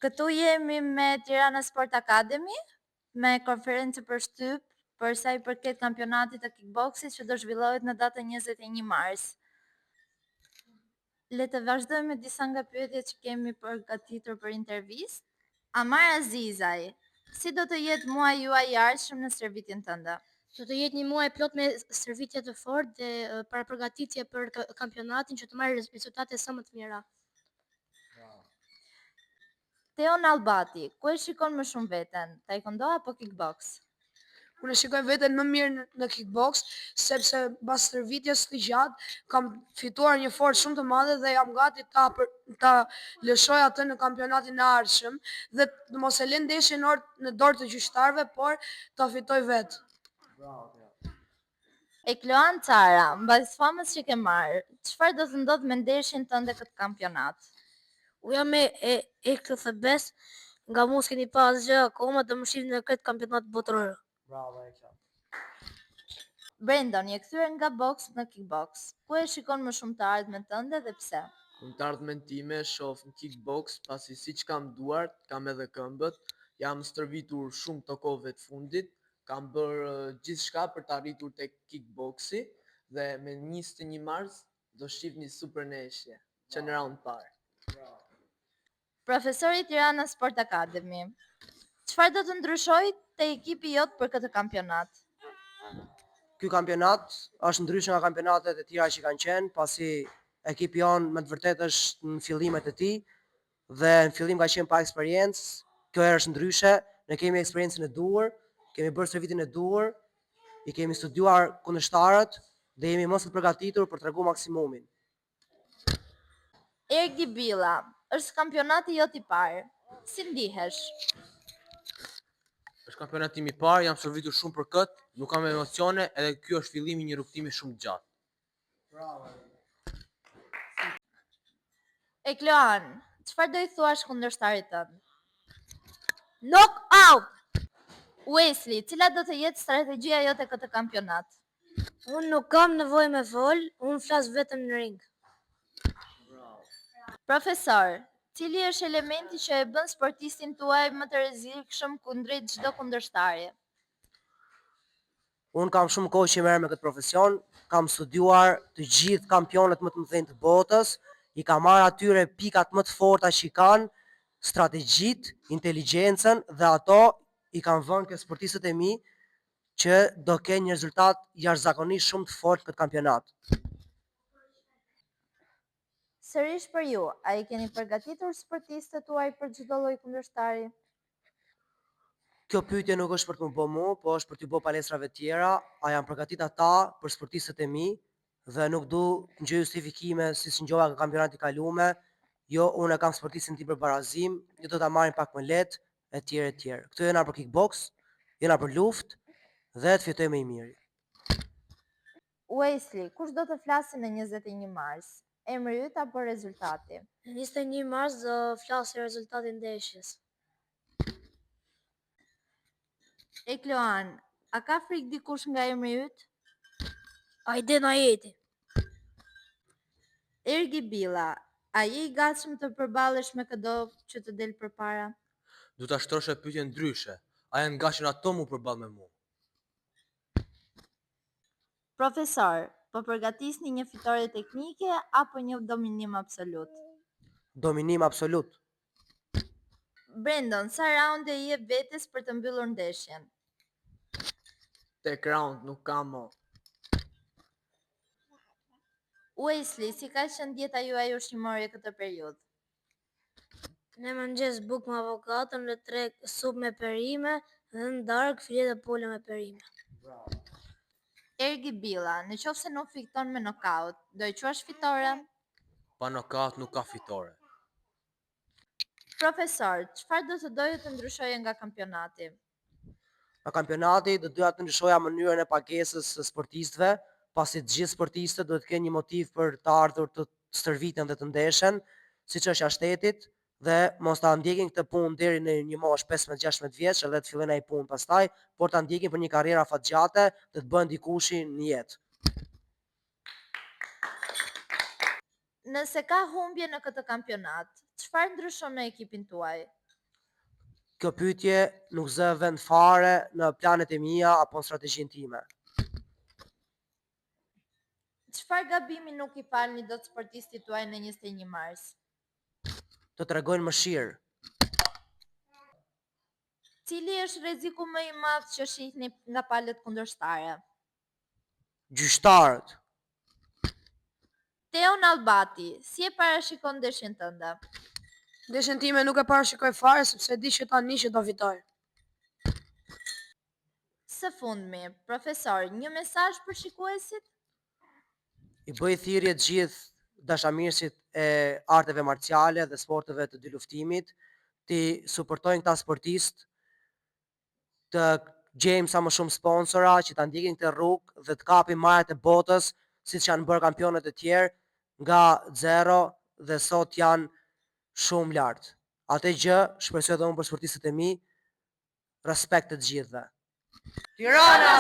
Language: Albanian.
Këtu jemi me Tirana Sport Academy, me konferencë për shtyp për sa i përket kampionatit të kickboxit që do zhvillohet në datën 21 mars. Le të vazhdojmë me disa nga pyetjet që kemi përgatitur për intervistë. Amar Azizaj, si do të jetë muaji juaj i ardhshëm në stërvitjen tënde? Do të jetë një muaj plot me stërvitje të fortë dhe para përgatitje për kampionatin që të marrë rezultate sa më të mira. Teon Albati, ku e shikon më shumë veten, taekwondo apo kickbox? Unë shikoj veten më mirë në kickbox, sepse pas stërvitjes së gjatë kam fituar një forcë shumë të madhe dhe jam gati ta lëshoj atë në kampionatin e ardhshëm dhe të mos e lë ndeshjen në dorë të gjyqtarëve, por ta fitoj vetë. Ekloan Cara, mbas famës që ke marrë, çfarë do të ndodhë me ndeshjen tënde këtë kampionat? U jam e këtë thebes, nga mos keni pa asgjë akoma të më shihni në këtë kampionat botëror. Brendon, je kthyer nga boks në kickbox. Ku e shikon më shumë të ardhmen tënde dhe pse? Unë të ardhmen time shoh në kickbox, pasi siç kam duart, kam edhe këmbët, jam stërvitur shumë të kohëve të fundit, kam bërë gjithçka për të arritur tek kickboxi dhe me 21 mars do shihni super ndeshje që në raund parë. Profesori Tirana Sport Academy, çfarë do të ndryshojë te ekipi jot për këtë kampionat? Ky kampionat është ndryshe nga kampionatet e tjera që kanë qenë, pasi ekipi jonë me të vërtetë është në fillimet e tij dhe në fillim ka qenë pa eksperiencë. Kjo herë është ndryshe, ne kemi eksperiencën e duhur, kemi bërë stërvitjen e duhur, i kemi studiuar kundërshtarët dhe jemi mos të përgatitur për t'treguar maksimumin. Ergi Billa, është kampionati jot i parë. Si ndihesh? Është kampionati im i parë, jam stërvitur shumë për këtë, nuk kam emocione edhe ky është fillimi i një rrugtimi shumë të gjatë. Ekloan, çfarë do i thuash kundërshtarit tënd? Knock out! Wesley, cila do të jetë strategjia jote këtë kampionat? Unë nuk kam nevojë me fol, unë flas vetëm në ring. Profesor, cili është elementi që e bën sportistin tuaj më të rrezikshëm kundrejt çdo kundërshtari? Unë kam shumë kohë që merrem me këtë profesion, kam studiuar të gjithë kampionët më të mëdhenj të botës, i kam marrë atyre pikat më të forta që kanë, strategjitë, inteligjencën dhe ato i kam vënë ke sportistët e mi që do kenë një rezultat jashtëzakonisht shumë të fortë këtë kampionat. Sërish për ju, a i keni përgatitur sportistët tuaj për çdo lloj kundërshtari? Kjo pyetje nuk është për të më bë mua, po është për t'u bë palestrave tjera, a janë përgatit ata për sportistët e mi dhe nuk du të ngjoj justifikime si ngjova në kampionatin e kaluar. Jo, unë kam sportistin tim për barazim, ju do ta marrin pak më lehtë, etj etj. Këto janë për kickbox, janë për luftë dhe të fitojmë më i miri. Wesley, kush do të flasë në 21 mars? Emri yt apo rezultati? Në 21 mars do flasë rezultatin ndeshjes. Ekloan, a ka frikë dikush nga emri yt? Ajden Ajeti. Ergi Billa, a je i gatshëm të përballesh me këdo që të del përpara? Du ta shtrosh e pyetje ndryshe, a janë gatshëm ato mu përballë me mua? Profesor, po përgatisni një fitore teknike apo një dominim absolut? Dominim absolut. Brendon, sa raunde i jep vetes për të mbyllur ndeshjen? Tek round nuk kam mo. Wesley, si ka qenë dieta juaj ushqimore këtë periudhë? Ne mëngjes buk me avokado, në treg supë me perime dhe në darkë filet e pole me perime. Ergi Billa, në qoftë se nuk fiton me nokaut, do i quash fitore? Pa nokaut nuk ka fitore. Profesor, çfarë do të doje të ndryshoje nga kampionati? Nga kampionati do doja të ndryshoja mënyrën e pagesës së sportistëve, pasi të gjithë sportistët duhet të kenë një motiv për të ardhur të stërviten dhe të ndeshen, siç është jashtetit, dhe mos ta ndjekin këtë punë deri në një moshë 15-16 vjeç, edhe të fillojnë ai punë pastaj, por ta ndjekin për një karrierë afatgjate, të bëhen dikushi në jetë. Nëse ka humbje në këtë kampionat, çfarë ndryshon në ekipin tuaj? Kjo pyetje nuk zë vend fare në planet e mia apo në strategjinë time. Çfarë gabimi nuk i falni dot sportistit tuaj në 21 mars? Të tregojnë mëshirë. Cili është rreziku më i madh që shihni nga palët kundërshtare? Gjyqtarët. Teon Albati, si e parashikon ndeshjen tënde? Ndeshjen time nuk e parashikoj fare sepse di që tani që do fitoj. Së fundmi, profesor, një mesazh për shikuesit? I bëj thirrje të gjithë dashamirësit e arteve marciale dhe sporteve të dy luftimit, të suportojnë këta sportistë, të gjejmë sa më shumë sponsora që ta ndjekin këtë rrugë dhe të kapim majat e botës, siç janë bërë kampionët e tjerë nga zero dhe sot janë shumë lart. Atë gjë shpresoj edhe unë për sportistët e mi, respekt të gjithëve. Tirana!